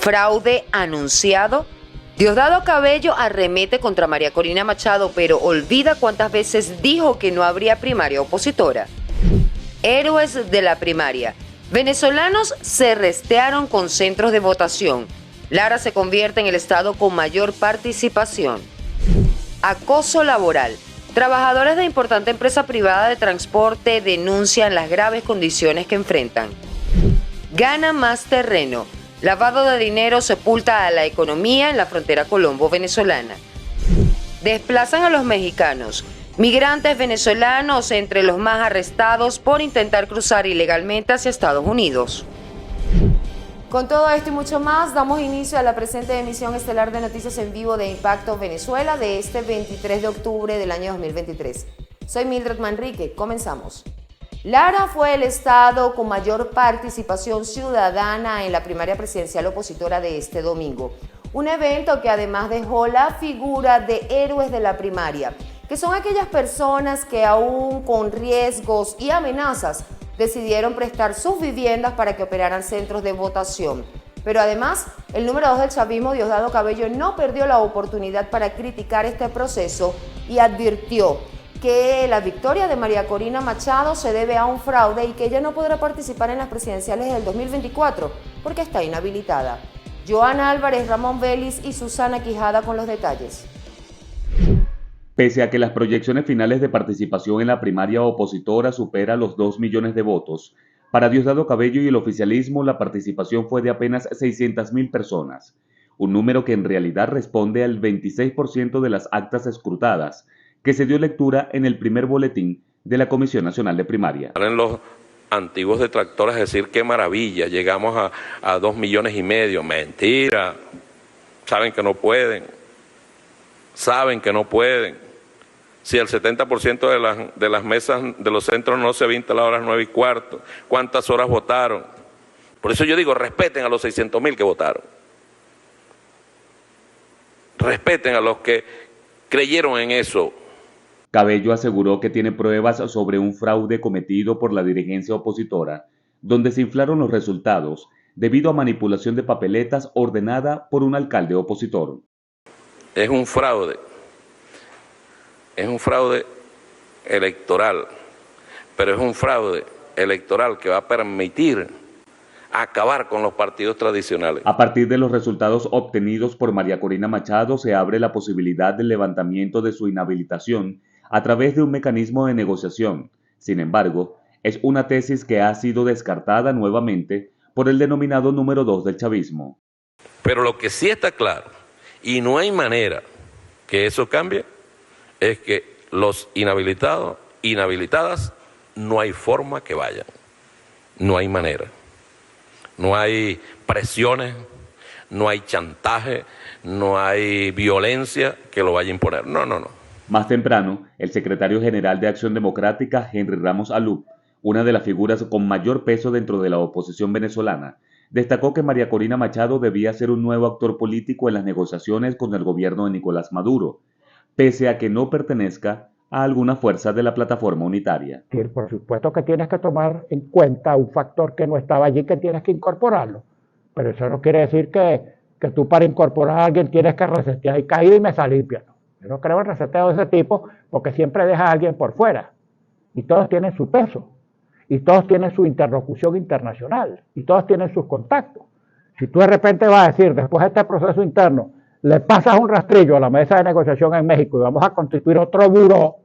fraude anunciado. Diosdado Cabello arremete contra María Corina Machado, pero olvida cuántas veces dijo que no habría primaria opositora. Héroes de la primaria. Venezolanos se restearon con centros de votación. Lara se convierte en el estado con mayor participación. Acoso laboral. Trabajadores de importante empresa privada de transporte denuncian las graves condiciones que enfrentan. Gana más terreno. Lavado de dinero sepulta a la economía en la frontera colombo-venezolana. Desplazan a los mexicanos. Migrantes venezolanos entre los más arrestados por intentar cruzar ilegalmente hacia Estados Unidos. Con todo esto y mucho más, damos inicio a la presente emisión estelar de Noticias en Vivo de Impacto Venezuela de este 23 de octubre del año 2023. Soy Mildred Manrique, comenzamos. Lara fue el estado con mayor participación ciudadana en la primaria presidencial opositora de este domingo. Un evento que además dejó la figura de héroes de la primaria, que son aquellas personas que aún con riesgos y amenazas decidieron prestar sus viviendas para que operaran centros de votación. Pero además, el número 2 del chavismo, Diosdado Cabello, no perdió la oportunidad para criticar este proceso y advirtió que la victoria de María Corina Machado se debe a un fraude y que ella no podrá participar en las presidenciales del 2024 porque está inhabilitada. Joana Álvarez, Ramón Vélez y Susana Quijada con los detalles. Pese a que las proyecciones finales de participación en la primaria opositora supera los 2 millones de votos, para Diosdado Cabello y el oficialismo la participación fue de apenas 600.000 personas, un número que en realidad responde al 26% de las actas escrutadas, que se dio lectura en el primer boletín de la Comisión Nacional de Primaria. En los antiguos detractores decir qué maravilla, llegamos a 2,5 millones. Mentira, saben que no pueden. Si el 70% de las mesas de los centros no se había instalado a las 9:15, ¿cuántas horas votaron? Por eso yo digo, respeten a los 600.000 que votaron. Respeten a los que creyeron en eso. Cabello aseguró que tiene pruebas sobre un fraude cometido por la dirigencia opositora, donde se inflaron los resultados debido a manipulación de papeletas ordenada por un alcalde opositor. Es un fraude electoral, pero es un fraude electoral que va a permitir acabar con los partidos tradicionales. A partir de los resultados obtenidos por María Corina Machado se abre la posibilidad del levantamiento de su inhabilitación a través de un mecanismo de negociación. Sin embargo, es una tesis que ha sido descartada nuevamente por el denominado número 2 del chavismo. Pero lo que sí está claro, y no hay manera que eso cambie, es que los inhabilitados, inhabilitadas, no hay forma que vayan. No hay manera. No hay presiones, no hay chantaje, no hay violencia que lo vaya a imponer. No. Más temprano, el secretario general de Acción Democrática, Henry Ramos Alup, una de las figuras con mayor peso dentro de la oposición venezolana, destacó que María Corina Machado debía ser un nuevo actor político en las negociaciones con el gobierno de Nicolás Maduro, pese a que no pertenezca a alguna fuerza de la plataforma unitaria. Por supuesto que tienes que tomar en cuenta un factor que no estaba allí, que tienes que incorporarlo, pero eso no quiere decir que tú para incorporar a alguien tienes que resetear y caído y me salí piano. Yo no creo en reseteo de ese tipo porque siempre deja a alguien por fuera y todos tienen su peso y todos tienen su interlocución internacional y todos tienen sus contactos. Si tú de repente vas a decir, después de este proceso interno, le pasas un rastrillo a la mesa de negociación en México y vamos a constituir otro buró,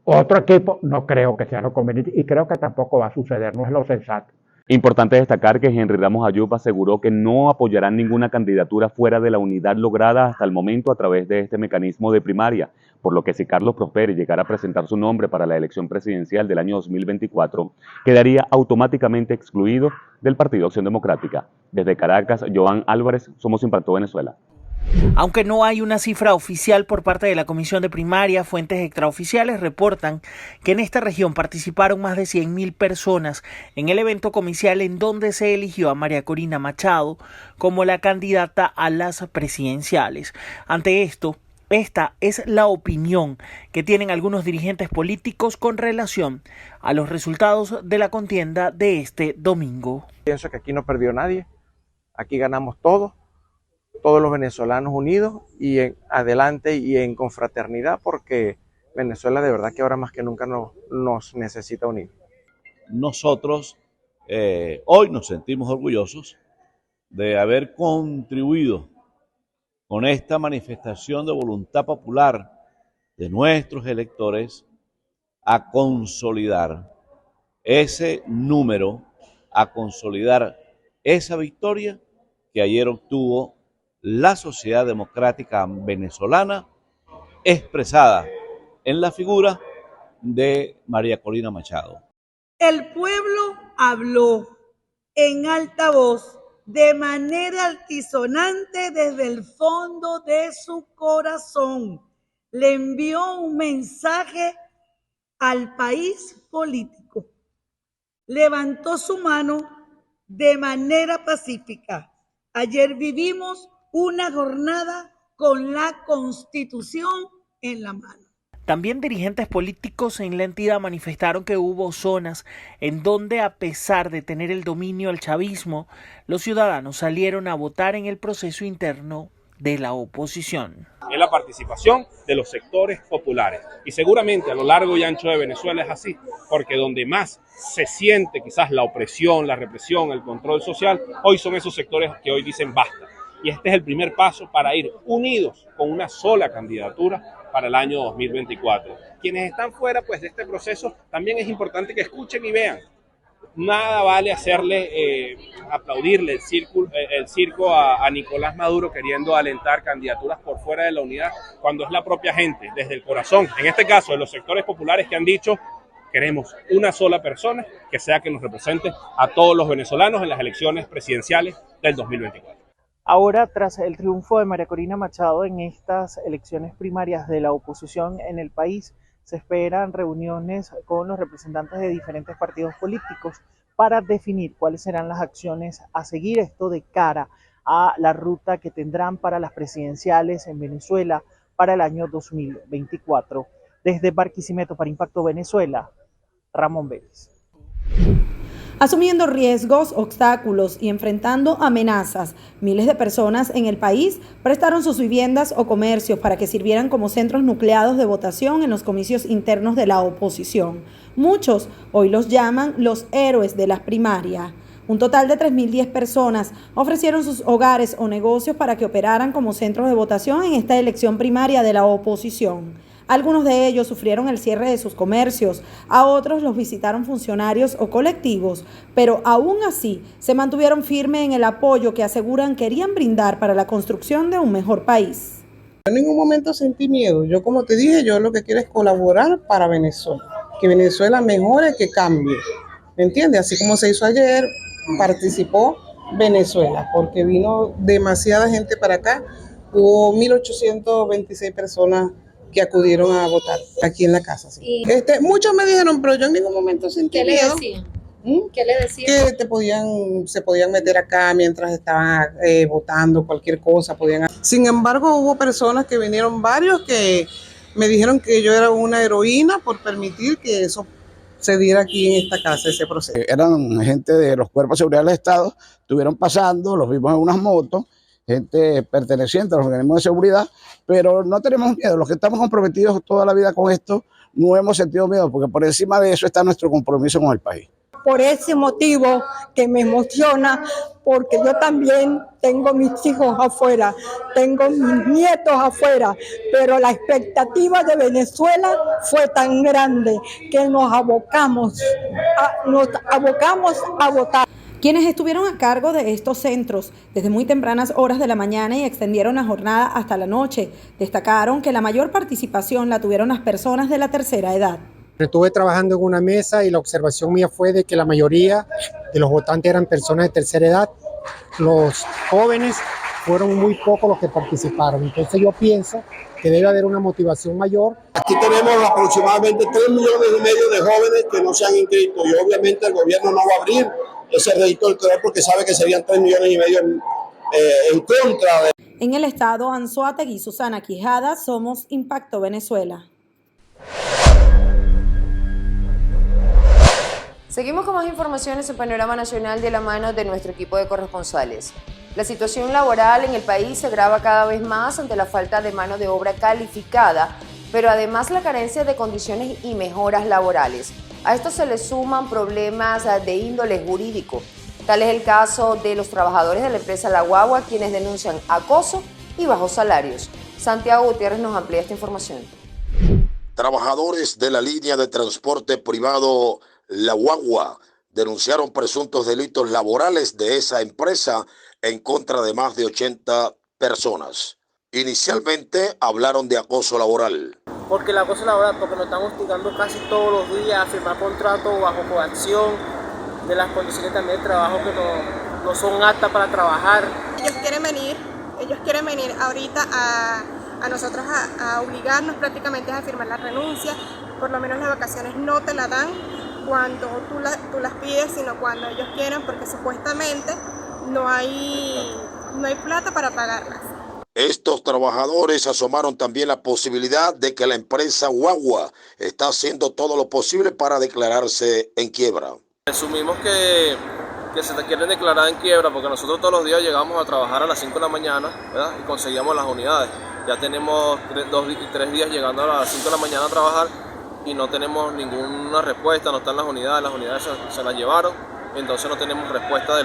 otro equipo, no creo que sea lo conveniente y creo que tampoco va a suceder, no es lo sensato. Importante destacar que Henry Ramos Alup aseguró que no apoyarán ninguna candidatura fuera de la unidad lograda hasta el momento a través de este mecanismo de primaria, por lo que si Carlos Prosperi llegara a presentar su nombre para la elección presidencial del año 2024, quedaría automáticamente excluido del Partido Acción Democrática. Desde Caracas, Joan Álvarez, Somos Impacto Venezuela. Aunque no hay una cifra oficial por parte de la Comisión de Primaria, fuentes extraoficiales reportan que en esta región participaron más de 100.000 personas en el evento comicial en donde se eligió a María Corina Machado como la candidata a las presidenciales. Ante esto, esta es la opinión que tienen algunos dirigentes políticos con relación a los resultados de la contienda de este domingo. Pienso que aquí no perdió nadie. Aquí ganamos todos los venezolanos unidos y adelante y en confraternidad, porque Venezuela de verdad que ahora más que nunca nos necesita unir. Nosotros hoy nos sentimos orgullosos de haber contribuido con esta manifestación de voluntad popular de nuestros electores a consolidar ese número, a consolidar esa victoria que ayer obtuvo la sociedad democrática venezolana, expresada en la figura de María Corina Machado. El pueblo habló en alta voz, de manera altisonante desde el fondo de su corazón. Le envió un mensaje al país político. Levantó su mano de manera pacífica. Ayer vivimos una jornada con la Constitución en la mano. También dirigentes políticos en la entidad manifestaron que hubo zonas en donde, a pesar de tener el dominio del chavismo, los ciudadanos salieron a votar en el proceso interno de la oposición. Es la participación de los sectores populares. Y seguramente a lo largo y ancho de Venezuela es así, porque donde más se siente quizás la opresión, la represión, el control social, hoy son esos sectores que hoy dicen basta. Y este es el primer paso para ir unidos con una sola candidatura para el año 2024. Quienes están fuera pues, de este proceso, también es importante que escuchen y vean. Nada vale hacerle, aplaudirle el circo a Nicolás Maduro queriendo alentar candidaturas por fuera de la unidad, cuando es la propia gente, desde el corazón, en este caso de los sectores populares que han dicho: queremos una sola persona que sea que nos represente a todos los venezolanos en las elecciones presidenciales del 2024. Ahora, tras el triunfo de María Corina Machado en estas elecciones primarias de la oposición en el país, se esperan reuniones con los representantes de diferentes partidos políticos para definir cuáles serán las acciones a seguir, esto de cara a la ruta que tendrán para las presidenciales en Venezuela para el año 2024. Desde Barquisimeto para Impacto Venezuela, Ramón Vélez. Asumiendo riesgos, obstáculos y enfrentando amenazas, miles de personas en el país prestaron sus viviendas o comercios para que sirvieran como centros nucleados de votación en los comicios internos de la oposición. Muchos hoy los llaman los héroes de las primarias. Un total de 3.010 personas ofrecieron sus hogares o negocios para que operaran como centros de votación en esta elección primaria de la oposición. Algunos de ellos sufrieron el cierre de sus comercios, a otros los visitaron funcionarios o colectivos, pero aún así se mantuvieron firmes en el apoyo que aseguran querían brindar para la construcción de un mejor país. En ningún momento sentí miedo. Yo, como te dije, yo lo que quiero es colaborar para Venezuela, que Venezuela mejore, que cambie, ¿me entiendes? Así como se hizo ayer, participó Venezuela, porque vino demasiada gente para acá, hubo 1.826 personas que acudieron a votar aquí en la casa. Sí. Muchos me dijeron, pero yo en ningún momento sentí miedo. ¿Qué le decían? ¿Qué le decían? Que se podían meter acá mientras estaban votando, cualquier cosa podían. Sin embargo, hubo personas que vinieron, varios que me dijeron que yo era una heroína por permitir que eso se diera aquí en esta casa, ese proceso. Eran gente de los cuerpos de seguridad del Estado, estuvieron pasando, los vimos en unas motos, gente perteneciente a los organismos de seguridad, pero no tenemos miedo. Los que estamos comprometidos toda la vida con esto, no hemos sentido miedo, porque por encima de eso está nuestro compromiso con el país. Por ese motivo que me emociona, porque yo también tengo mis hijos afuera, tengo mis nietos afuera, pero la expectativa de Venezuela fue tan grande que nos abocamos a votar. Quienes estuvieron a cargo de estos centros desde muy tempranas horas de la mañana y extendieron la jornada hasta la noche, destacaron que la mayor participación la tuvieron las personas de la tercera edad. Estuve trabajando en una mesa y la observación mía fue de que la mayoría de los votantes eran personas de tercera edad. Los jóvenes fueron muy pocos los que participaron. Entonces yo pienso que debe haber una motivación mayor. Aquí tenemos aproximadamente 3,5 millones de jóvenes que no se han inscrito y obviamente el gobierno no va a abrir ese registro electoral porque sabe que serían 3,5 millones en contra de... En el estado Anzoátegui, Susana Quijada, somos Impacto Venezuela. Seguimos con más informaciones en Panorama Nacional de la mano de nuestro equipo de corresponsales. La situación laboral en el país se agrava cada vez más ante la falta de mano de obra calificada, pero además la carencia de condiciones y mejoras laborales. A esto se le suman problemas de índole jurídico. Tal es el caso de los trabajadores de la empresa La Guagua, quienes denuncian acoso y bajos salarios. Santiago Gutiérrez nos amplía esta información. Trabajadores de la línea de transporte privado La Guagua denunciaron presuntos delitos laborales de esa empresa en contra de más de 80 personas. Inicialmente hablaron de acoso laboral. Porque el acoso laboral, porque nos están hostigando casi todos los días a firmar contratos bajo coacción, de las condiciones también de trabajo que no son aptas para trabajar. Ellos quieren venir ahorita a nosotros a obligarnos prácticamente a firmar la renuncia. Por lo menos las vacaciones no te la dan cuando tú las pides, sino cuando ellos quieren, porque supuestamente no hay plata para pagarlas. Estos trabajadores asomaron también la posibilidad de que la empresa Guagua está haciendo todo lo posible para declararse en quiebra. Asumimos que se te quieren declarar en quiebra porque nosotros todos los días llegamos a trabajar a las 5 de la mañana, ¿verdad? Y conseguíamos las unidades. Ya tenemos 3 días llegando a las 5 de la mañana a trabajar y no tenemos ninguna respuesta, no están las unidades se las llevaron, entonces no tenemos respuesta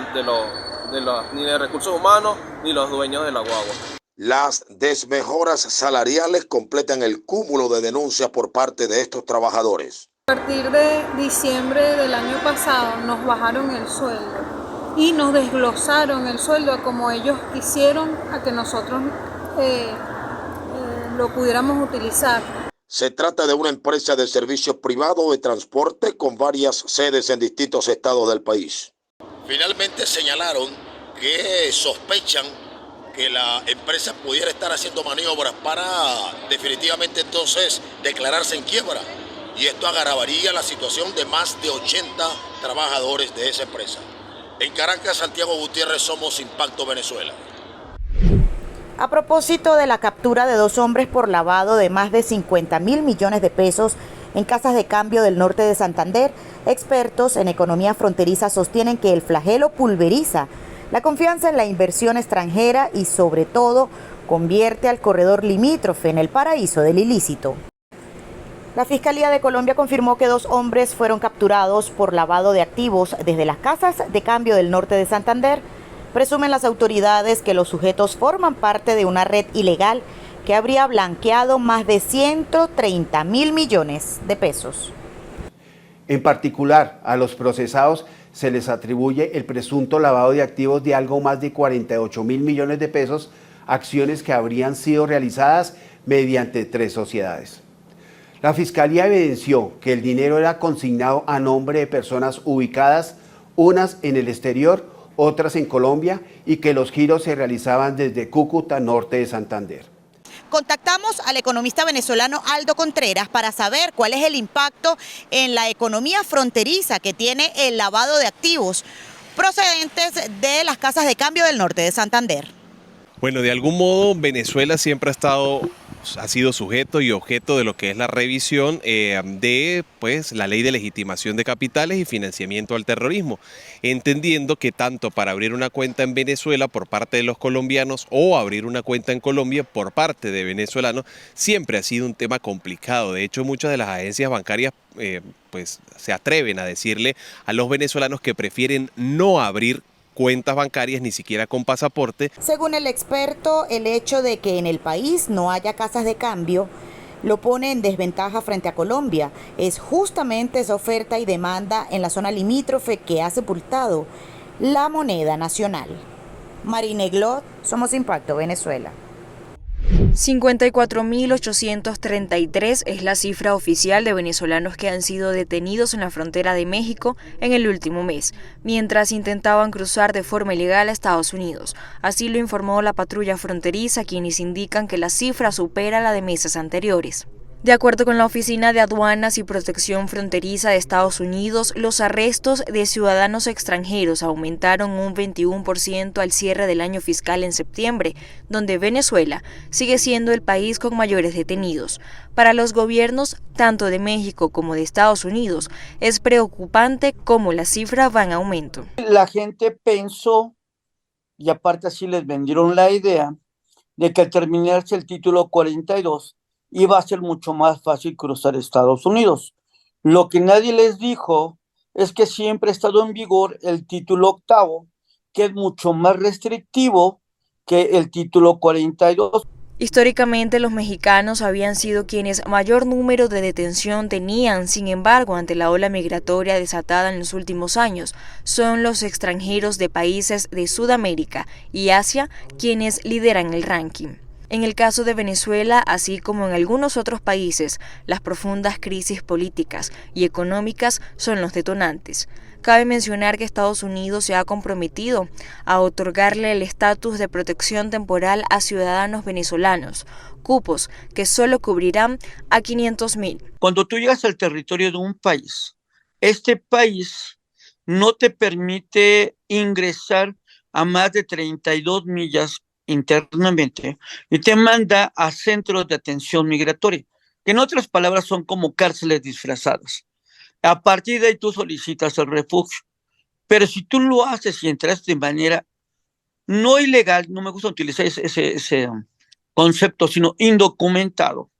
ni de recursos humanos ni los dueños de la guagua. Las desmejoras salariales completan el cúmulo de denuncias por parte de estos trabajadores. A partir de diciembre del año pasado nos bajaron el sueldo y nos desglosaron el sueldo a como ellos quisieron a que nosotros lo pudiéramos utilizar. Se trata de una empresa de servicios privados de transporte con varias sedes en distintos estados del país. Finalmente señalaron que sospechan que la empresa pudiera estar haciendo maniobras para definitivamente entonces declararse en quiebra. Y esto agravaría la situación de más de 80 trabajadores de esa empresa. En Caracas, Santiago Gutiérrez, Somos Impacto Venezuela. A propósito de la captura de 2 hombres por lavado de más de 50.000 millones de pesos en casas de cambio del norte de Santander, expertos en economía fronteriza sostienen que el flagelo pulveriza la confianza en la inversión extranjera y sobre todo convierte al corredor limítrofe en el paraíso del ilícito. La Fiscalía de Colombia confirmó que 2 hombres fueron capturados por lavado de activos desde las casas de cambio del norte de Santander. Presumen las autoridades que los sujetos forman parte de una red ilegal que habría blanqueado más de 130.000 millones de pesos. En particular, a los procesados se les atribuye el presunto lavado de activos de algo más de 48.000 millones de pesos, acciones que habrían sido realizadas mediante 3 sociedades. La Fiscalía evidenció que el dinero era consignado a nombre de personas ubicadas, unas en el exterior, otras en Colombia, y que los giros se realizaban desde Cúcuta, norte de Santander. Contactamos al economista venezolano Aldo Contreras para saber cuál es el impacto en la economía fronteriza que tiene el lavado de activos procedentes de las casas de cambio del norte de Santander. Bueno, de algún modo Venezuela siempre ha sido sujeto y objeto de lo que es la revisión de la ley de legitimación de capitales y financiamiento al terrorismo, entendiendo que tanto para abrir una cuenta en Venezuela por parte de los colombianos o abrir una cuenta en Colombia por parte de venezolanos siempre ha sido un tema complicado. De hecho, muchas de las agencias bancarias se atreven a decirle a los venezolanos que prefieren no abrir cuentas bancarias ni siquiera con pasaporte. Según el experto, el hecho de que en el país no haya casas de cambio lo pone en desventaja frente a Colombia. Es justamente esa oferta y demanda en la zona limítrofe que ha sepultado la moneda nacional. Marine Glot, Somos Impacto Venezuela. 54.833 es la cifra oficial de venezolanos que han sido detenidos en la frontera de México en el último mes, mientras intentaban cruzar de forma ilegal a Estados Unidos. Así lo informó la patrulla fronteriza, quienes indican que la cifra supera la de meses anteriores. De acuerdo con la Oficina de Aduanas y Protección Fronteriza de Estados Unidos, los arrestos de ciudadanos extranjeros aumentaron un 21% al cierre del año fiscal en septiembre, donde Venezuela sigue siendo el país con mayores detenidos. Para los gobiernos, tanto de México como de Estados Unidos, es preocupante cómo las cifras van en aumento. La gente pensó y aparte así les vendieron la idea de que al terminarse el título 42 iba a ser mucho más fácil cruzar Estados Unidos. Lo que nadie les dijo es que siempre ha estado en vigor el título octavo, que es mucho más restrictivo que el título 42. Históricamente, los mexicanos habían sido quienes mayor número de detención tenían. Sin embargo, ante la ola migratoria desatada en los últimos años, son los extranjeros de países de Sudamérica y Asia quienes lideran el ranking. En el caso de Venezuela, así como en algunos otros países, las profundas crisis políticas y económicas son los detonantes. Cabe mencionar que Estados Unidos se ha comprometido a otorgarle el estatus de protección temporal a ciudadanos venezolanos, cupos que solo cubrirán a 500,000. Cuando tú llegas al territorio de un país, este país no te permite ingresar a más de 32 millas internamente y te manda a centros de atención migratoria, que en otras palabras son como cárceles disfrazadas. A partir de ahí tú solicitas el refugio. Pero si tú lo haces y entras de manera no ilegal, no me gusta utilizar ese concepto, sino indocumentado,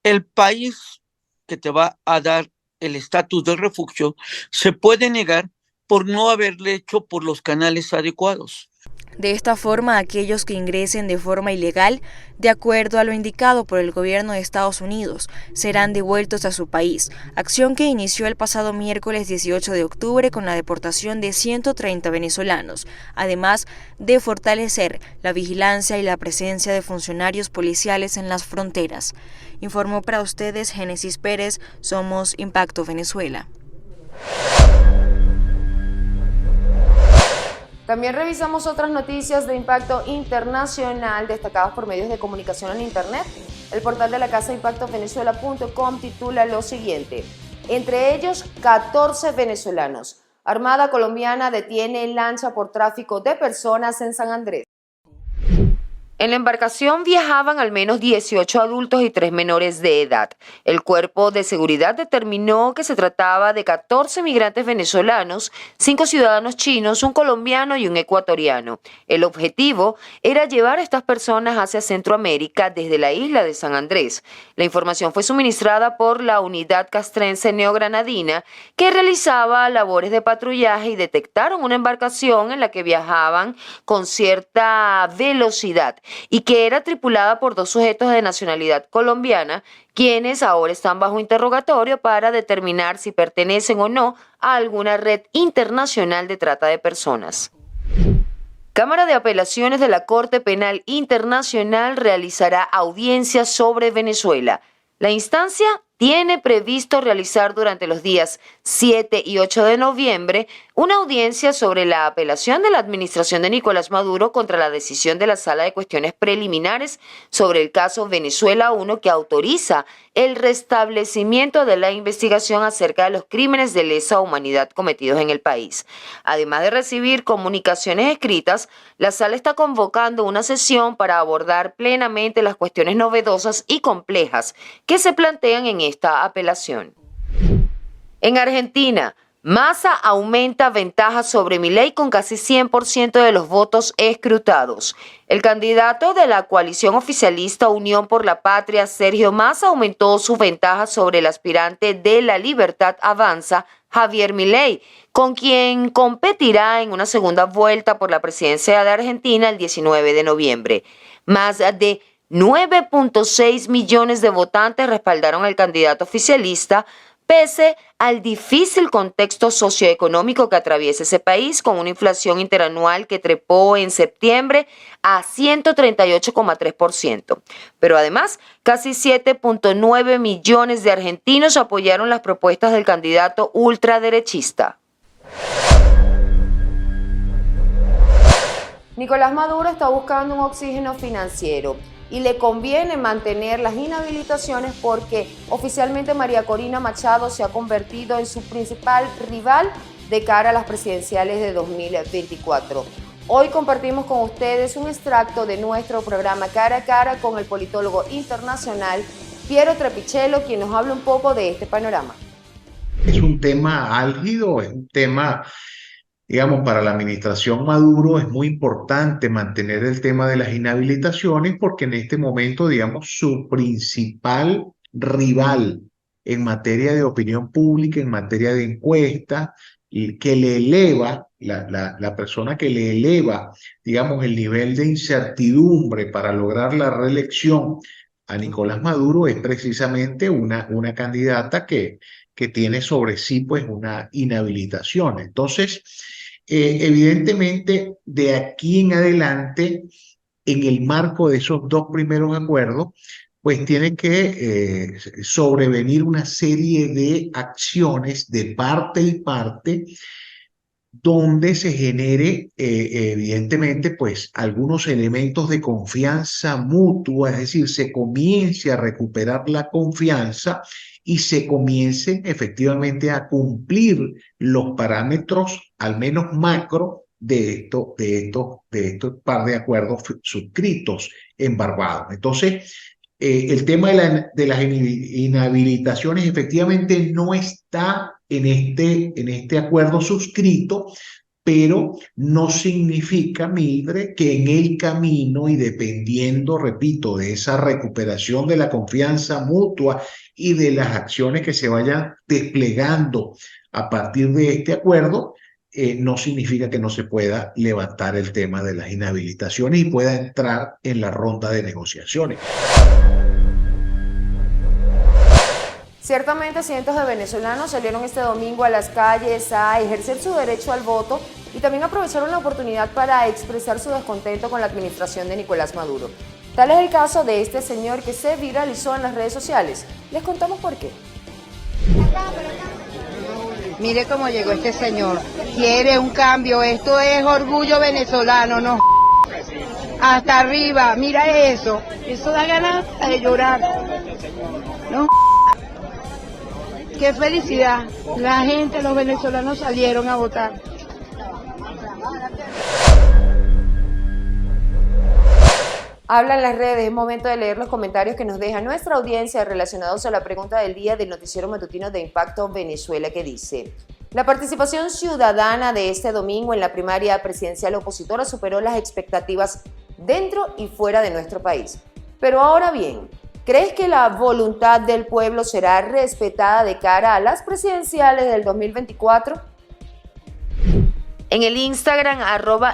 el país que te va a dar el estatus de refugio se puede negar por no haberle hecho por los canales adecuados. De esta forma, aquellos que ingresen de forma ilegal, de acuerdo a lo indicado por el gobierno de Estados Unidos, serán devueltos a su país, acción que inició el pasado miércoles 18 de octubre con la deportación de 130 venezolanos, además de fortalecer la vigilancia y la presencia de funcionarios policiales en las fronteras. Informó para ustedes Génesis Pérez, somos Impacto Venezuela. También revisamos otras noticias de impacto internacional destacadas por medios de comunicación en Internet. El portal de la casa impactovenezuela.com titula lo siguiente: entre ellos 14 venezolanos. Armada colombiana detiene lancha por tráfico de personas en San Andrés. En la embarcación viajaban al menos 18 adultos y 3 menores de edad. El Cuerpo de Seguridad determinó que se trataba de 14 migrantes venezolanos, 5 ciudadanos chinos, un colombiano y un ecuatoriano. El objetivo era llevar a estas personas hacia Centroamérica desde la isla de San Andrés. La información fue suministrada por la Unidad Castrense Neogranadina, que realizaba labores de patrullaje y detectaron una embarcación en la que viajaban con cierta velocidad y que era tripulada por 2 sujetos de nacionalidad colombiana, quienes ahora están bajo interrogatorio para determinar si pertenecen o no a alguna red internacional de trata de personas. Cámara de Apelaciones de la Corte Penal Internacional realizará audiencias sobre Venezuela. La instancia tiene previsto realizar durante los días 7 y 8 de noviembre una audiencia sobre la apelación de la administración de Nicolás Maduro contra la decisión de la Sala de Cuestiones Preliminares sobre el caso Venezuela 1, que autoriza el restablecimiento de la investigación acerca de los crímenes de lesa humanidad cometidos en el país. Además de recibir comunicaciones escritas, la Sala está convocando una sesión para abordar plenamente las cuestiones novedosas y complejas que se plantean en esta apelación. En Argentina, Massa aumenta ventaja sobre Milei con casi 100% de los votos escrutados. El candidato de la coalición oficialista Unión por la Patria, Sergio Massa, aumentó su ventaja sobre el aspirante de La Libertad Avanza, Javier Milei, con quien competirá en una segunda vuelta por la presidencia de Argentina el 19 de noviembre. Más de 9.6 millones de votantes respaldaron al candidato oficialista, pese al difícil contexto socioeconómico que atraviesa ese país, con una inflación interanual que trepó en septiembre a 138,3%. Pero además, casi 7.9 millones de argentinos apoyaron las propuestas del candidato ultraderechista. Nicolás Maduro está buscando un oxígeno financiero y le conviene mantener las inhabilitaciones porque oficialmente María Corina Machado se ha convertido en su principal rival de cara a las presidenciales de 2024. Hoy compartimos con ustedes un extracto de nuestro programa Cara a Cara con el politólogo internacional Piero Trepichello, quien nos habla un poco de este panorama. Es un tema álgido, es un tema digamos, para la administración Maduro es muy importante mantener el tema de las inhabilitaciones porque en este momento, digamos, su principal rival en materia de opinión pública, en materia de encuestas, y que le eleva, la persona que le eleva, digamos, el nivel de incertidumbre para lograr la reelección a Nicolás Maduro es precisamente una candidata que tiene sobre sí pues una inhabilitación. Entonces, evidentemente, de aquí en adelante, en el marco de esos dos primeros acuerdos, pues tiene que sobrevenir una serie de acciones de parte y parte donde se genere evidentemente pues algunos elementos de confianza mutua, es decir, se comience a recuperar la confianza y se comiencen efectivamente a cumplir los parámetros, al menos macro, de estos par de acuerdos suscritos en Barbados. Entonces, el tema de las inhabilitaciones efectivamente no está en este acuerdo suscrito, pero no significa, Mildred, que en el camino y dependiendo, repito, de esa recuperación de la confianza mutua y de las acciones que se vayan desplegando a partir de este acuerdo, no significa que no se pueda levantar el tema de las inhabilitaciones y pueda entrar en la ronda de negociaciones. Ciertamente cientos de venezolanos salieron este domingo a las calles a ejercer su derecho al voto y también aprovecharon la oportunidad para expresar su descontento con la administración de Nicolás Maduro. Tal es el caso de este señor que se viralizó en las redes sociales. Les contamos por qué. Mire cómo llegó este señor. Quiere un cambio. Esto es orgullo venezolano, no. Hasta arriba. Mira eso. Eso da ganas de llorar. No. Qué felicidad. La gente, los venezolanos salieron a votar. Hablan las redes, es momento de leer los comentarios que nos deja nuestra audiencia relacionados a la pregunta del día del noticiero matutino de Impacto Venezuela, que dice: la participación ciudadana de este domingo en la primaria presidencial opositora superó las expectativas dentro y fuera de nuestro país. Pero ahora bien, ¿crees que la voluntad del pueblo será respetada de cara a las presidenciales del 2024? En el Instagram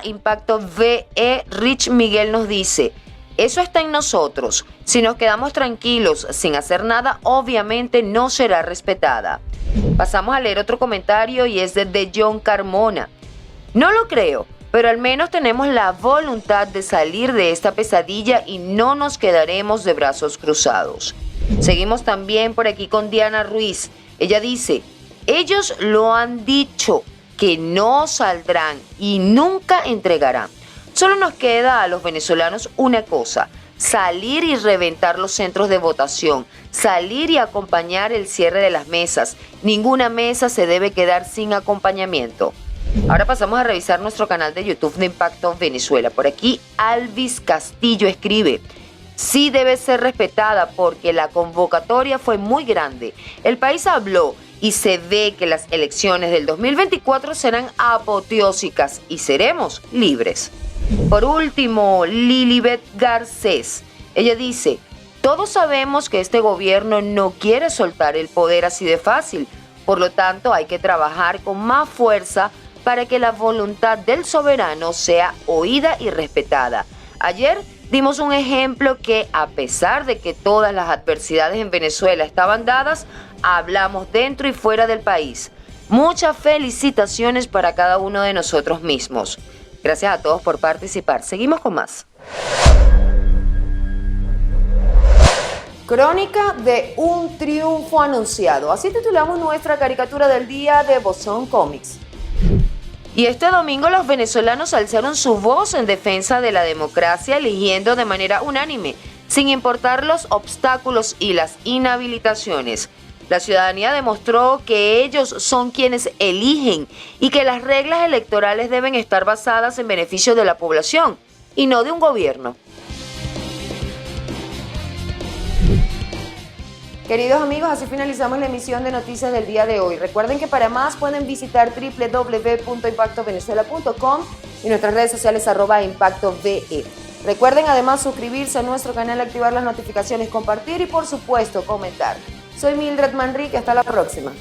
@ImpactoVE, Rich Miguel nos dice: eso está en nosotros. Si nos quedamos tranquilos sin hacer nada, obviamente no será respetada. Pasamos a leer otro comentario y es de John Carmona. No lo creo, pero al menos tenemos la voluntad de salir de esta pesadilla y no nos quedaremos de brazos cruzados. Seguimos también por aquí con Diana Ruiz. Ella dice: ellos lo han dicho, que no saldrán y nunca entregarán. Solo nos queda a los venezolanos una cosa: salir y reventar los centros de votación, salir y acompañar el cierre de las mesas. Ninguna mesa se debe quedar sin acompañamiento. Ahora pasamos a revisar nuestro canal de YouTube de Impacto Venezuela. Por aquí Alvis Castillo escribe: sí debe ser respetada porque la convocatoria fue muy grande. El país habló y se ve que las elecciones del 2024 serán apoteósicas y seremos libres. Por último, Lilibet Garcés. Ella dice: todos sabemos que este gobierno no quiere soltar el poder así de fácil. Por lo tanto, hay que trabajar con más fuerza para que la voluntad del soberano sea oída y respetada. Ayer dimos un ejemplo que, a pesar de que todas las adversidades en Venezuela estaban dadas, hablamos dentro y fuera del país. Muchas felicitaciones para cada uno de nosotros mismos. Gracias a todos por participar. Seguimos con más. Crónica de un triunfo anunciado. Así titulamos nuestra caricatura del día de Bosón Comics. Y este domingo los venezolanos alzaron su voz en defensa de la democracia, eligiendo de manera unánime, sin importar los obstáculos y las inhabilitaciones. La ciudadanía demostró que ellos son quienes eligen y que las reglas electorales deben estar basadas en beneficio de la población y no de un gobierno. Queridos amigos, así finalizamos la emisión de noticias del día de hoy. Recuerden que para más pueden visitar www.impactovenezuela.com y nuestras redes sociales @ImpactoVE. Recuerden además suscribirse a nuestro canal, activar las notificaciones, compartir y por supuesto comentar. Soy Mildred Manrique, hasta la próxima.